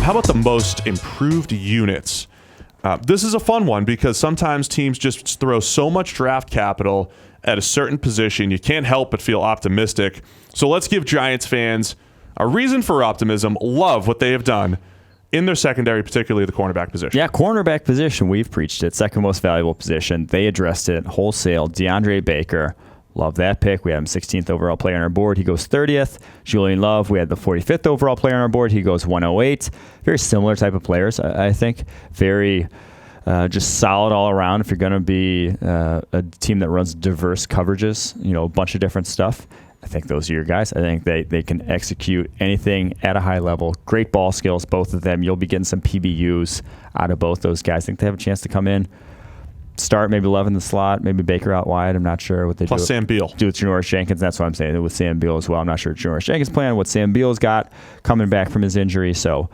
how about the most improved units? This is a fun one because sometimes teams just throw so much draft capital at a certain position, you can't help but feel optimistic. So let's give Giants fans a reason for optimism. Love what they have done in their secondary, particularly the cornerback position. Yeah, cornerback position, we've preached it. Second most valuable position. They addressed it wholesale. DeAndre Baker, love that pick. We had him 16th overall player on our board. He goes 30th. Julian Love, we had the 45th overall player on our board. He goes 108. Very similar type of players, I think. Very just solid all around. If you're going to be a team that runs diverse coverages, a bunch of different stuff, I think those are your guys. I think they can execute anything at a high level. Great ball skills, both of them. You'll be getting some PBUs out of both those guys. I think they have a chance to come in, start maybe Love in the slot, maybe Baker out wide. I'm not sure what they Plus do. Sam Beal. Do with Janoris Jenkins. That's what I'm saying. With Sam Beal as well. I'm not sure Janoris Jenkins' plan, what Sam Beal's got coming back from his injury. So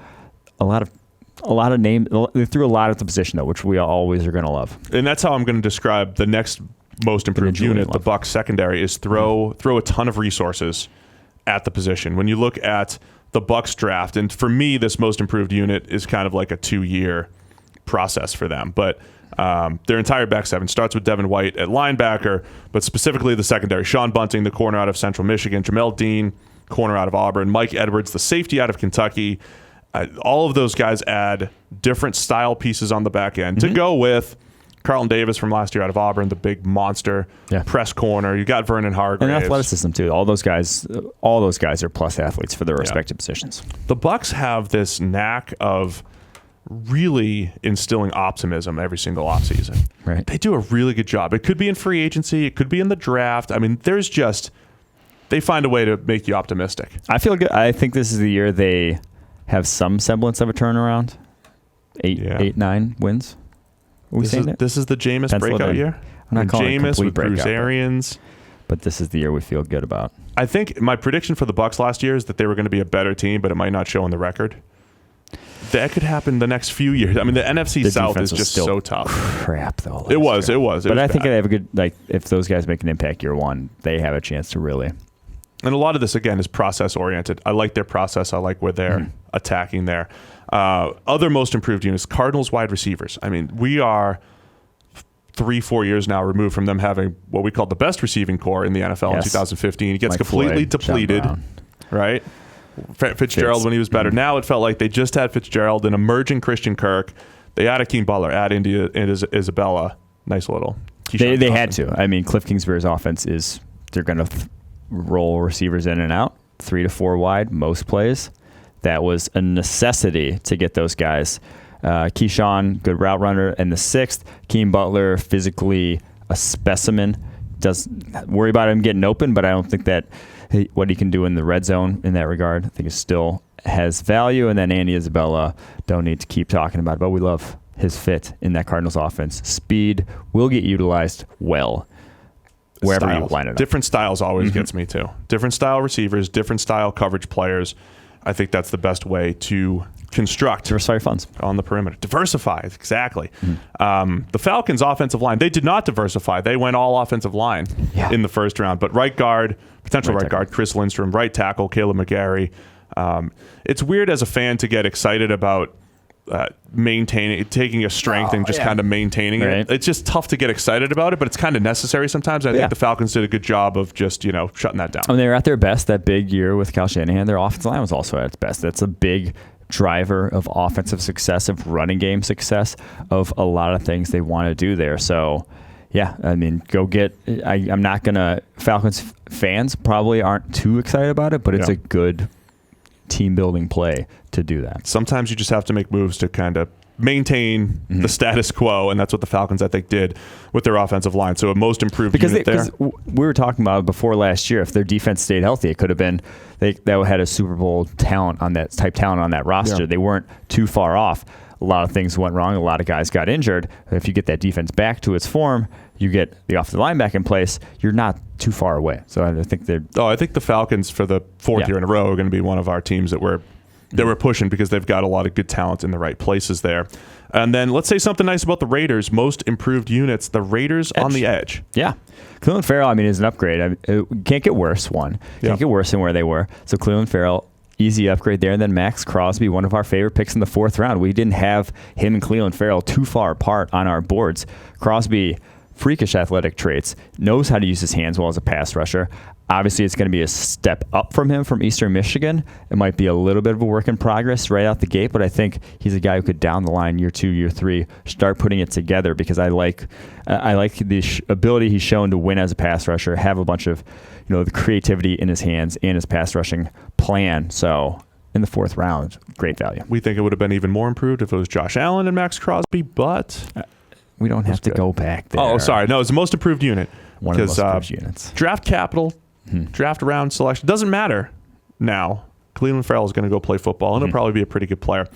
a lot of names. They threw a lot at the position, though, which we always are going to love. And that's how I'm going to describe the next most improved unit, the Bucs secondary, is throw a ton of resources at the position. When you look at the Bucs draft, and for me, this most improved unit is kind of like a 2-year process for them. But their entire back seven starts with Devin White at linebacker, but specifically the secondary. Sean Bunting, the corner out of Central Michigan. Jamel Dean, corner out of Auburn. Mike Edwards, the safety out of Kentucky. All of those guys add different style pieces on the back end to go with Carlton Davis from last year out of Auburn, the big monster press corner. You got Vernon Hargraves. And athleticism, too. All those guys are plus athletes for their respective positions. The Bucs have this knack of really instilling optimism every single offseason. Right. They do a really good job. It could be in free agency. It could be in the draft. I mean, they find a way to make you optimistic. I feel good. I think this is the year they have some semblance of a turnaround. 8-9 wins. This is the Jameis breakout year. I'm not calling Jameis it with Bruce Arians. But this is the year we feel good about. I think my prediction for the Bucs last year is that they were going to be a better team, but it might not show on the record. That could happen the next few years. I mean, the NFC South is just so tough. Crap, though. It was. But I think they have a good, if those guys make an impact year one, they have a chance to really. And a lot of this, again, is process-oriented. I like their process. I like where they're attacking there. Other most improved units, Cardinals wide receivers. I mean, we are 3-4 years now removed from them having what we called the best receiving core in the NFL in 2015. He gets completely depleted, right? Fitzgerald when he was better. Now it felt like they just had Fitzgerald, an emerging Christian Kirk. They add Akeem Butler, add India and Isabella. Nice little. They had to. I mean, Cliff Kingsbury's offense is they're going to roll receivers in and out, 3 to 4 wide, most plays. That was a necessity to get those guys. Keyshawn, good route runner, and the 6th, Akeem Butler, physically a specimen. Does worry about him getting open, but I don't think that what he can do in the red zone in that regard, I think it still has value. And then Andy Isabella, don't need to keep talking about it, but we love his fit in that Cardinals offense. Speed will get utilized well wherever you line it up. Different styles always gets me too. Different style receivers, different style coverage players. I think that's the best way to construct diversify funds on the perimeter. Diversify, exactly. The Falcons' offensive line, they did not diversify. They went all offensive line in the first round. But right guard, potential right guard, Chris Lindstrom, right tackle, Caleb McGarry. It's weird as a fan to get excited about taking a strength and just kind of maintaining it. It's just tough to get excited about it, but it's kind of necessary sometimes. I think the Falcons did a good job of just, shutting that down. When they were at their best that big year with Kyle Shanahan, their offensive line was also at its best. That's a big driver of offensive success, of running game success, of a lot of things they want to do there. So, I mean, go get – I'm not going to – Falcons fans probably aren't too excited about it, but it's a good team-building play to do that. Sometimes you just have to make moves to kind of maintain the status quo, and that's what the Falcons, I think, did with their offensive line. So a most improved unit there. Because we were talking about before last year, if their defense stayed healthy, it could have been they had a Super Bowl talent on that roster. They weren't too far off. A lot of things went wrong. A lot of guys got injured. If you get that defense back to its form, you get the offensive line back in place, you're not too far away. So I think I think the Falcons for the fourth year in a row are going to be one of our teams that we're pushing because they've got a lot of good talent in the right places there. And then let's say something nice about the Raiders. Most improved units, the Raiders on the edge. Yeah. Cleveland Farrell, is an upgrade. It can't get worse, Can't get worse than where they were. So Cleveland Farrell, easy upgrade there. And then Max Crosby, one of our favorite picks in the 4th round. We didn't have him and Cleveland Farrell too far apart on our boards. Crosby, freakish athletic traits, knows how to use his hands well as a pass rusher. Obviously, it's going to be a step up from him from Eastern Michigan. It might be a little bit of a work in progress right out the gate, but I think he's a guy who could down the line year 2, year 3 start putting it together, because I like the ability he's shown to win as a pass rusher, have a bunch of the creativity in his hands and his pass rushing plan. So in the 4th round, great value. We think it would have been even more improved if it was Josh Allen and Max Crosby, but we don't have to go back there. Oh, sorry. No, it's the most improved unit. One of the most improved units. Draft capital, draft round selection, doesn't matter now. Cleveland Farrell is going to go play football, and he'll probably be a pretty good player.